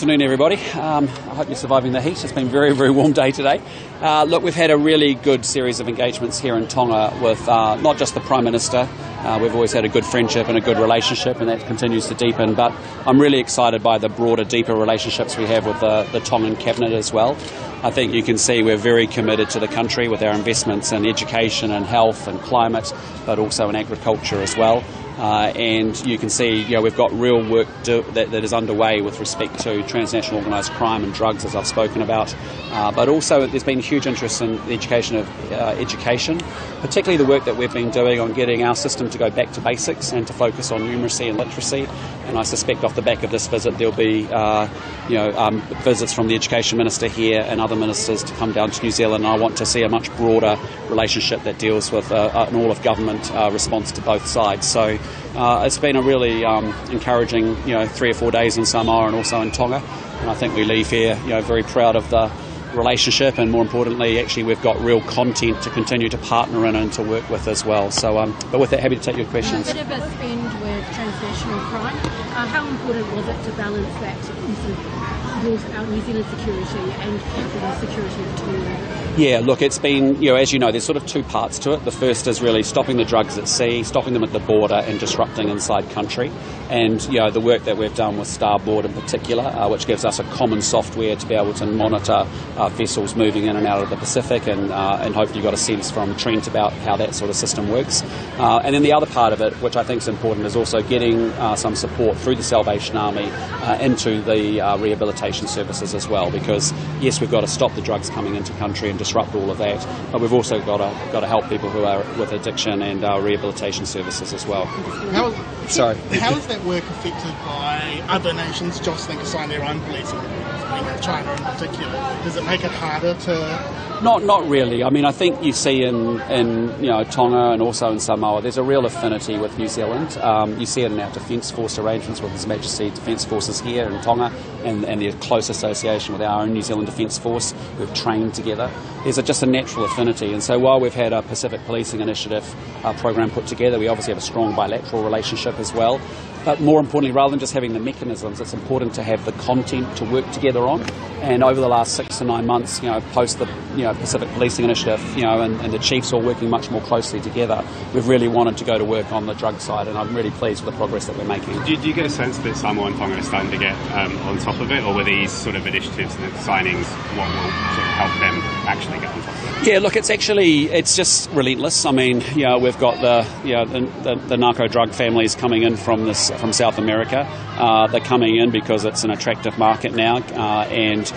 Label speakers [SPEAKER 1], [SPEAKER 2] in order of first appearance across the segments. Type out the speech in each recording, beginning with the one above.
[SPEAKER 1] Good afternoon, everybody. I hope you're surviving the heat. It's been a very, very warm day today. Look, we've had a really good series of engagements here in Tonga with not just the Prime Minister. We've always had a good friendship and a good relationship, and that continues to deepen. But I'm really excited by the broader, deeper relationships we have with the Tongan Cabinet as well. I think you can see we're very committed to the country with our investments in education and health and climate, but also in agriculture as well. And you can see, we've got real work that is underway with respect to transnational organised crime and drugs, as I've spoken about. But also there's been huge interest in the education of education, particularly the work that we've been doing on getting our system to go back to basics and to focus on numeracy and literacy. And I suspect off the back of this visit there'll be visits from the Education Minister here and other ministers to come down to New Zealand. And I want to see a much broader relationship that deals with an all-of-government response to both sides. So it's been a really encouraging 3 or 4 days in Samoa and also in Tonga. And I think we leave here very proud of the relationship, and more importantly, actually we've got real content to continue to partner in and to work with as well. So, but with that, happy to take your questions.
[SPEAKER 2] A bit of a spend with transnational crime. How important was it to balance that our New Zealand security and the security of Tonga?
[SPEAKER 1] Yeah, look, it's been, as you know, there's sort of two parts to it. The first is really stopping the drugs at sea, stopping them at the border and disrupting inside country. And, the work that we've done with Starboard in particular, which gives us a common software to be able to monitor vessels moving in and out of the Pacific, and hopefully you got a sense from Trent about how that sort of system works. And then the other part of it, which I think is important, is also getting some support through the Salvation Army into the rehabilitation services as well, because yes, we've got to stop the drugs coming into country and disrupt all of that, but we've also got to help people who are with addiction and rehabilitation services as well.
[SPEAKER 3] How is that work affected by other nations jostling to sign their own policing laws, China in particular? Does it make it harder to...
[SPEAKER 1] Not really. I mean, I think you see in Tonga and also in Samoa, there's a real affinity with New Zealand. You see it in our Defence Force arrangements with His Majesty Defence Forces here in Tonga, and the close association with our own New Zealand Defence Force. We've trained together. There's just a natural affinity, and so while we've had a Pacific Policing Initiative program put together, we obviously have a strong bilateral relationship as well. But more importantly, rather than just having the mechanisms, it's important to have the content to work together on. And over the last 6 to 9 months, post the Pacific Policing Initiative, and the chiefs all working much more closely together, we've really wanted to go to work on the drug side, and I'm really pleased with the progress that we're making.
[SPEAKER 4] Do you get a sense that Samoa and Tonga are starting to get on top of it, or were these sort of initiatives and signings what will sort of help them actually get on top of it?
[SPEAKER 1] Yeah, look, it's just relentless. I mean, we've got the narco drug families coming in from South America. They're coming in because it's an attractive market now, and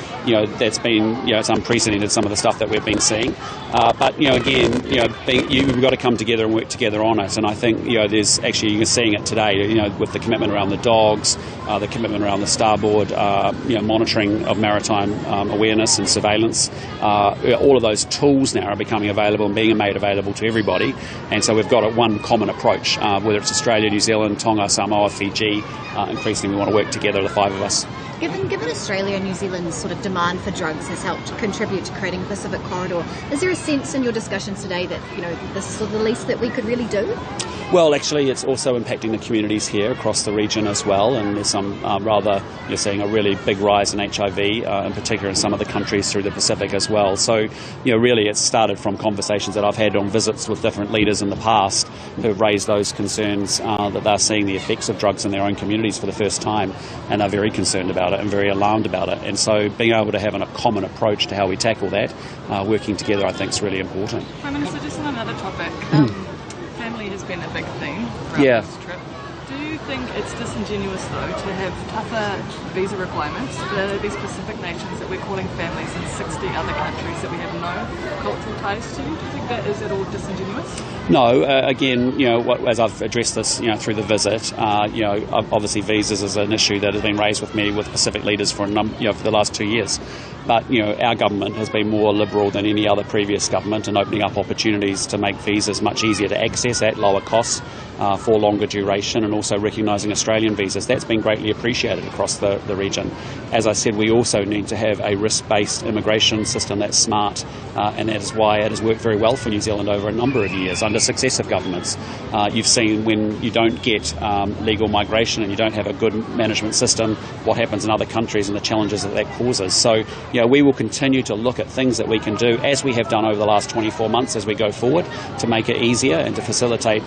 [SPEAKER 1] that's been it's unprecedented, some of the stuff that we've been seeing. But again, you've got to come together and work together on it. And I think there's actually, you're seeing it today. With the commitment around the dogs, the commitment around the starboard, monitoring of maritime awareness and surveillance. All of those tools now are becoming available and being made available to everybody. And so we've got one common approach, whether it's Australia, New Zealand, Tonga, Samoa, Fiji. Increasingly, we want to work together, the five of us.
[SPEAKER 5] Given Australia and New Zealand's sort of demand for drugs has helped contribute to creating the Pacific Corridor, is there a sense in your discussions today that this is sort of the least that we could really do?
[SPEAKER 1] Well, actually, it's also impacting the communities here across the region as well, and there's some you're seeing a really big rise in HIV, in particular in some of the countries through the Pacific as well. So, really it's started from conversations that I've had on visits with different leaders in the past who have raised those concerns that they're seeing the effects of drugs in their own communities for the first time, and are very concerned about it and very alarmed about it. And so being able to have a common approach to how we tackle that, working together, I think is really important.
[SPEAKER 6] Prime Minister, just on another topic, family has been a big theme throughout this trip. Do you think it's disingenuous, though, to have tougher visa requirements for these Pacific nations that we're calling families in 60 other countries that we have no cultural ties to? Do you think that is at all disingenuous?
[SPEAKER 1] No, again, as I've addressed this, through the visit, obviously visas is an issue that has been raised with me with Pacific leaders for the last 2 years. But our government has been more liberal than any other previous government in opening up opportunities to make visas much easier to access at lower costs for longer duration, and also recognising Australian visas. That's been greatly appreciated across the region. As I said, we also need to have a risk-based immigration system that's smart, and that is why it has worked very well for New Zealand over a number of years under successive governments. You've seen when you don't get legal migration and you don't have a good management system, what happens in other countries and the challenges that causes. So we will continue to look at things that we can do, as we have done over the last 24 months as we go forward, to make it easier and to facilitate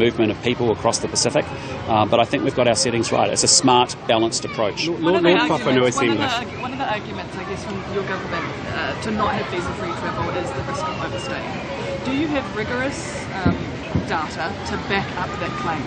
[SPEAKER 1] movement of people across the Pacific. But I think we've got our settings right. It's a smart, balanced approach.
[SPEAKER 6] One of the arguments, I guess, from your government to not have visa-free travel is the risk of overstaying. Do you have rigorous data to back up that claim?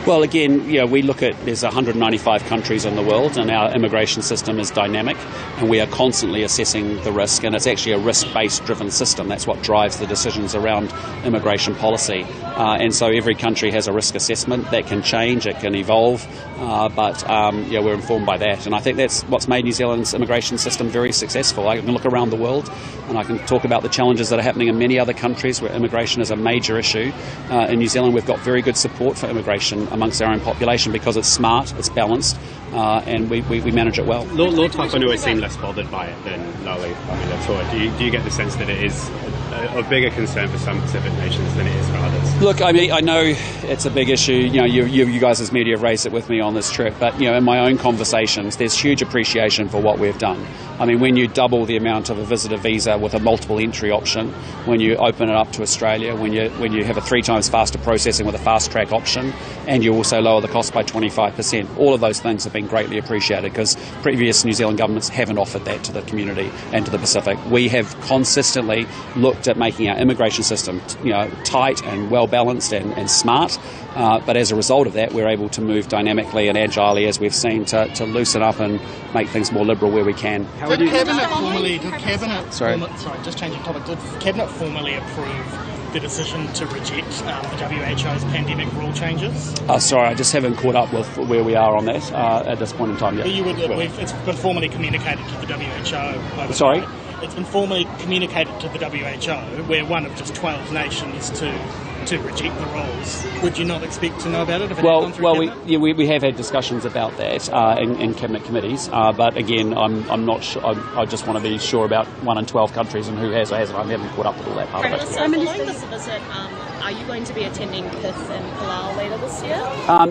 [SPEAKER 1] Well, again, we look at, there's 195 countries in the world, and our immigration system is dynamic, and we are constantly assessing the risk, and it's actually a risk-based driven system. That's what drives the decisions around immigration policy. And so every country has a risk assessment that can change, it can evolve, but we're informed by that. And I think that's what's made New Zealand's immigration system very successful. I can look around the world and I can talk about the challenges that are happening in many other countries where immigration is a major issue. In New Zealand, we've got very good support for immigration amongst our own population because it's smart, it's balanced, and we manage it well.
[SPEAKER 4] Lord Whakaunui seem less bothered by it than Laui Pamilatoa. Do you get the sense that it is a bigger concern for some Pacific nations than it is for others?
[SPEAKER 1] Look, I mean, I know it's a big issue. You guys as media have raised it with me on this trip, but in my own conversations, there's huge appreciation for what we've done. I mean, when you double the amount of a visitor visa with a multiple entry option, when you open it up to Australia, when you have a 3 times faster processing with a fast track option, and you also lower the cost by 25%, all of those things have been greatly appreciated because previous New Zealand governments haven't offered that to the community and to the Pacific. We have consistently looked at making our immigration system tight and well balanced and smart, but as a result of that, we're able to move dynamically and agilely, as we've seen, to loosen up and make things more liberal where we can.
[SPEAKER 3] Did Cabinet formally approve the decision to reject the WHO's pandemic rule changes?
[SPEAKER 1] Sorry, I just haven't caught up with where we are on that at this point in time yet.
[SPEAKER 3] It's been formally communicated to the WHO.
[SPEAKER 1] Sorry?
[SPEAKER 3] It's been formally communicated to the WHO. We're one of just 12 nations to reject the rules. Would you not expect to know about it?
[SPEAKER 1] We have had discussions about that in cabinet committees, but again, I'm not sure. I just want to be sure about 1 in 12 countries and who has or hasn't. I haven't caught up with all that part of it.
[SPEAKER 7] Following this visit, are you going to be attending PIF in Palau later this year?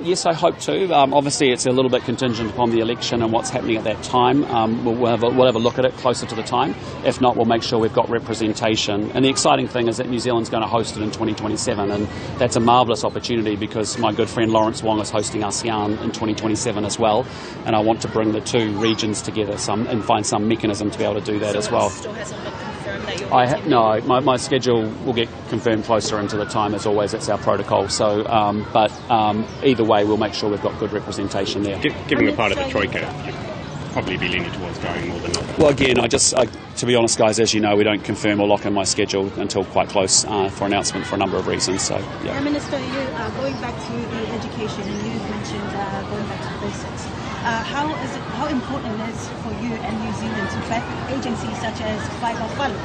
[SPEAKER 1] Yes, I hope to. Obviously, it's a little bit contingent upon the election and what's happening at that time. We'll have a look at it closer to the time. If not, we'll make sure we've got representation. And the exciting thing is that New Zealand's going to host it in 2027, and that's a marvellous opportunity because my good friend Lawrence Wong is hosting ASEAN in 2027 as well, and I want to bring the two regions together and find some mechanism to be able to do that as well.
[SPEAKER 7] Still hasn't been confirmed that you'll
[SPEAKER 1] No, my schedule will get confirmed closer into the time, as always. It's our protocol. So, but either way, we'll make sure we've got good representation there.
[SPEAKER 4] Given we're part of the Troika, you'd probably be leaning towards going more than not.
[SPEAKER 1] Well, again, to be honest, guys, as you know, we don't confirm or lock in my schedule until quite close for announcement for a number of reasons. So, yeah.
[SPEAKER 8] Prime Minister, you going back to the education, and you mentioned going back to the basics. How important it is for you and New Zealand to back agencies such as Whaikapalu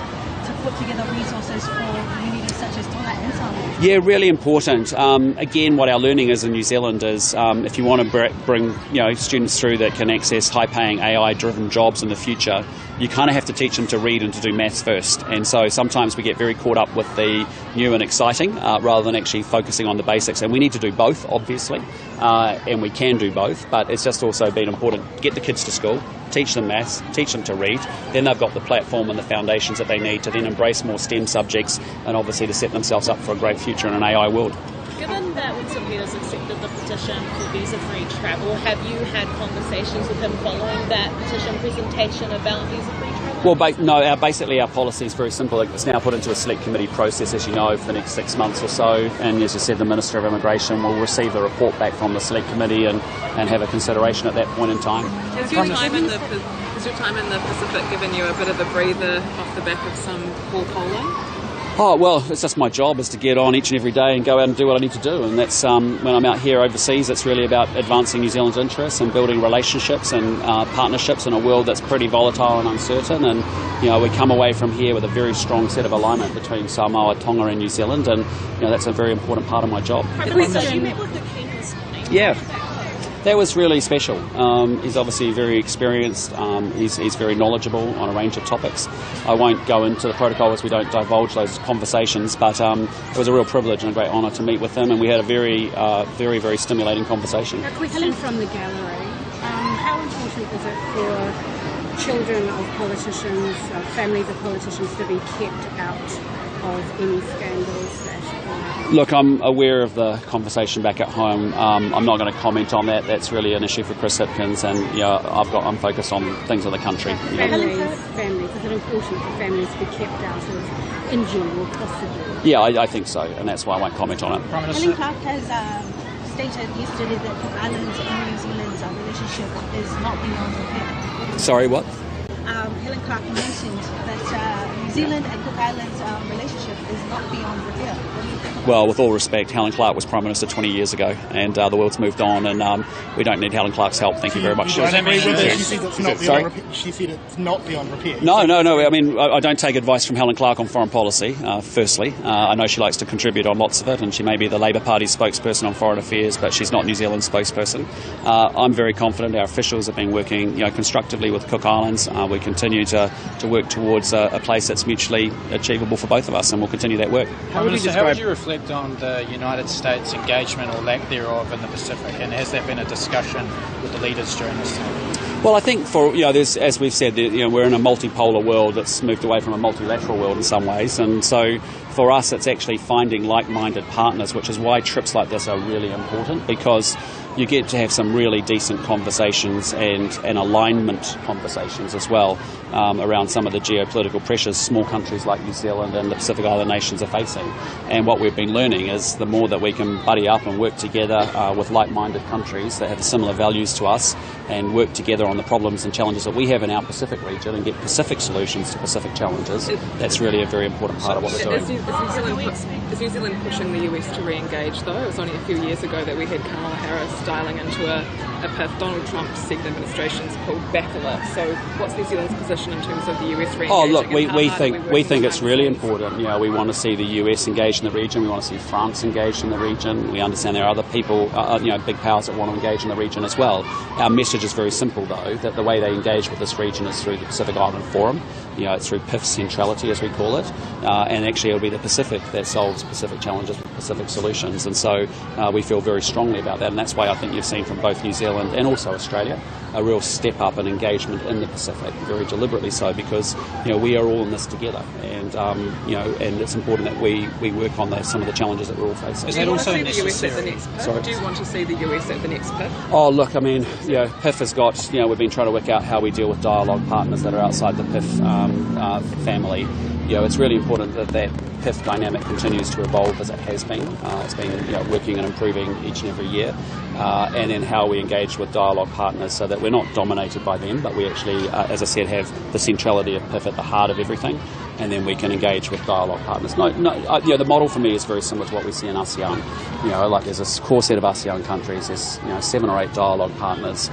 [SPEAKER 8] to put together resources for communities such as Tonga and Samoa?
[SPEAKER 1] Yeah, really important. Again, what our learning is in New Zealand is if you want to bring students through that can access high-paying AI-driven jobs in the future, you kind of have to teach them to read and to do maths first. And so sometimes we get very caught up with the new and exciting rather than actually focusing on the basics. And we need to do both, obviously, and we can do both. But it's just also been important to get the kids to school, teach them maths, teach them to read. Then they've got the platform and the foundations that they need to then embrace more STEM subjects and obviously to set themselves up for a great future in an AI world.
[SPEAKER 7] Given that Winston Peters accepted the petition for visa-free travel, have you had conversations with him following that petition presentation about visa-free travel?
[SPEAKER 1] Well, basically our policy is very simple. It's now put into a select committee process, as you know, for the next 6 months or so. And as you said, the Minister of Immigration will receive the report back from the select committee and have a consideration at that point in time.
[SPEAKER 6] Has your time in the Pacific given you a bit of a breather off the back of some poor polling?
[SPEAKER 1] Oh, well, it's just my job is to get on each and every day and go out and do what I need to do. And that's when I'm out here overseas, it's really about advancing New Zealand's interests and building relationships and partnerships in a world that's pretty volatile and uncertain. And, we come away from here with a very strong set of alignment between Samoa, Tonga and New Zealand. And, that's a very important part of my job.
[SPEAKER 7] You met with the King this morning.
[SPEAKER 1] Yeah. That was really special. He's obviously very experienced. He's very knowledgeable on a range of topics. I won't go into the protocol as we don't divulge those conversations, but it was a real privilege and a great honour to meet with him, and we had a very, very stimulating conversation.
[SPEAKER 2] A question from the gallery. How important is it for children of politicians, families of politicians, to be kept out of any scandals that...
[SPEAKER 1] Look, I'm aware of the conversation back at home. I'm not going to comment on that. That's really an issue for Chris Hipkins, and I'm focused on things of the country.
[SPEAKER 2] Families. Is it important for families to be kept out of, in general, possibly?
[SPEAKER 1] Yeah, I think so, and that's why I won't comment on it.
[SPEAKER 8] Helen Clark has stated yesterday that Cook Islands and New Zealand's relationship is not beyond repair.
[SPEAKER 1] Sorry, what?
[SPEAKER 8] Helen Clark mentioned that New Zealand and Cook Islands relationship is not beyond repair.
[SPEAKER 1] Well, with all respect, Helen Clark was Prime Minister 20 years ago, and the world's moved on, and we don't need Helen Clark's help. Thank you very much.
[SPEAKER 3] She said it's not beyond repair.
[SPEAKER 1] No. I mean, I don't take advice from Helen Clark on foreign policy, firstly. I know she likes to contribute on lots of it, and she may be the Labour Party's spokesperson on foreign affairs, but she's not New Zealand's spokesperson. I'm very confident our officials have been working constructively with Cook Islands. We continue to work towards a place that's mutually achievable for both of us, and we'll continue that work.
[SPEAKER 9] How would you reflect on the United States engagement or lack thereof in the Pacific, and has there been a discussion with the leaders during this time?
[SPEAKER 1] Well, I think there's, as we've said, we're in a multipolar world that's moved away from a multilateral world in some ways, and so for us it's actually finding like-minded partners, which is why trips like this are really important, because you get to have some really decent conversations and alignment conversations as well around some of the geopolitical pressures small countries like New Zealand and the Pacific Island nations are facing. And what we've been learning is the more that we can buddy up and work together with like-minded countries that have similar values to us and work together on the problems and challenges that we have in our Pacific region and get Pacific solutions to Pacific challenges, that's really a very important part of what we're doing.
[SPEAKER 6] Is New Zealand pushing the US to re-engage, though? It was only a few years ago that we had Kamala Harris dialing into a PIF. Donald Trump's second administration's pulled back a lot. So what's New Zealand's position in terms of the US re-engaging?
[SPEAKER 1] Oh, look, we think it's really important. We want to see the US engage in the region. We want to see France engage in the region. We understand there are other people, big powers that want to engage in the region as well. Our message is very simple, though, that the way they engage with this region is through the Pacific Island Forum. It's through PIF centrality, as we call it, and actually it'll be the Pacific that solves Pacific challenges with Pacific solutions, and so we feel very strongly about that, and that's why I think you've seen from both New Zealand and also Australia a real step up in engagement in the Pacific, very deliberately so, because we are all in this together, and and it's important that we work on some of the challenges that we're all facing.
[SPEAKER 9] Is that also necessary?
[SPEAKER 6] Do you want to see the US at the next PIF?
[SPEAKER 1] Oh, look, I mean, PIF has got, we've been trying to work out how we deal with dialogue partners that are outside the PIF family. It's really important that PIF dynamic continues to evolve as it has been. It's been working and improving each and every year, and in how we engage with dialogue partners so that we're not dominated by them, but we actually, as I said, have the centrality of PIF at the heart of everything, and then we can engage with dialogue partners. The model for me is very similar to what we see in ASEAN. There's a core set of ASEAN countries. There's 7 or 8 dialogue partners,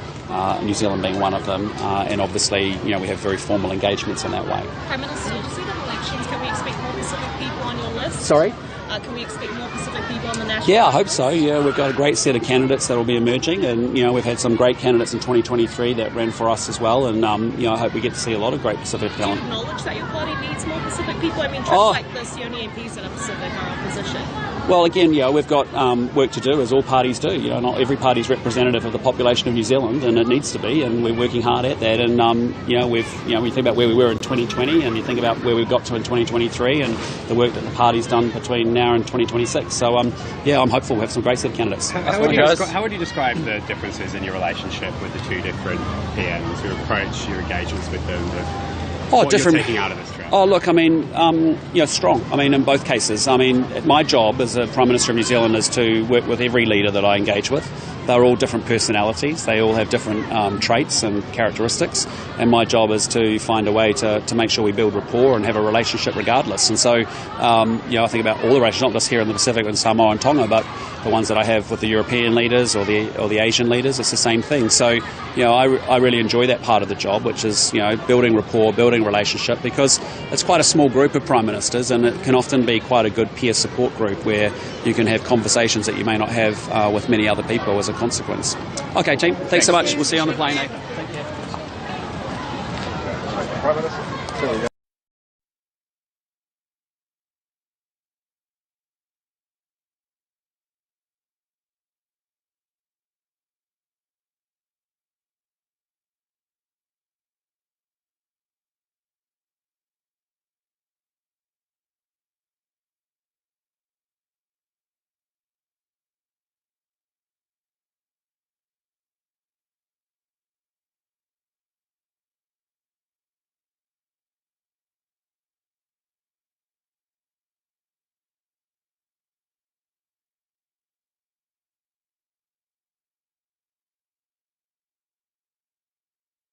[SPEAKER 1] New Zealand being one of them, and obviously we have very formal engagements in that way.
[SPEAKER 7] Prime Minister, did you see the elections? Can we expect more Pacific people on your list?
[SPEAKER 1] Sorry?
[SPEAKER 7] Can we expect more Pacific people on the national?
[SPEAKER 1] Yeah, I hope so. We've got a great set of candidates that will be emerging, and we've had some great candidates in 2023 that ran for us as well, and I hope we get to see a lot of great Pacific talent.
[SPEAKER 7] Do you acknowledge that your party needs more Pacific people? I mean, trips like this, the only MPs that are Pacific are opposition.
[SPEAKER 1] Well, again, we've got work to do, as all parties do. Not every party is representative of the population of New Zealand, and it needs to be, and we're working hard at that. And we think about where we were in 2020, and you think about where we got to in 2023, and the work that the party's done between now and 2026. So, I'm hopeful we'll have some great set of candidates.
[SPEAKER 4] How would you describe the differences in your relationship with the two different PMs, your approach, your engagements with them? What you're taking out of this trip?
[SPEAKER 1] Oh, look, I mean, strong. I mean, in both cases. I mean, my job as a Prime Minister of New Zealand is to work with every leader that I engage with. they're all different personalities. They all have different traits and characteristics, and my job is to find a way to make sure we build rapport and have a relationship regardless. And so, I think about all the relationships, not just here in the Pacific with Samoa and Tonga, but the ones that I have with the European leaders or the Asian leaders. It's the same thing. So, I really enjoy that part of the job, which is, building rapport, building relationship, because it's quite a small group of Prime Ministers, and it can often be quite a good peer support group where you can have conversations that you may not have with many other people as a consequence. Okay, team, thanks so much. We'll see you on the plane. Take care.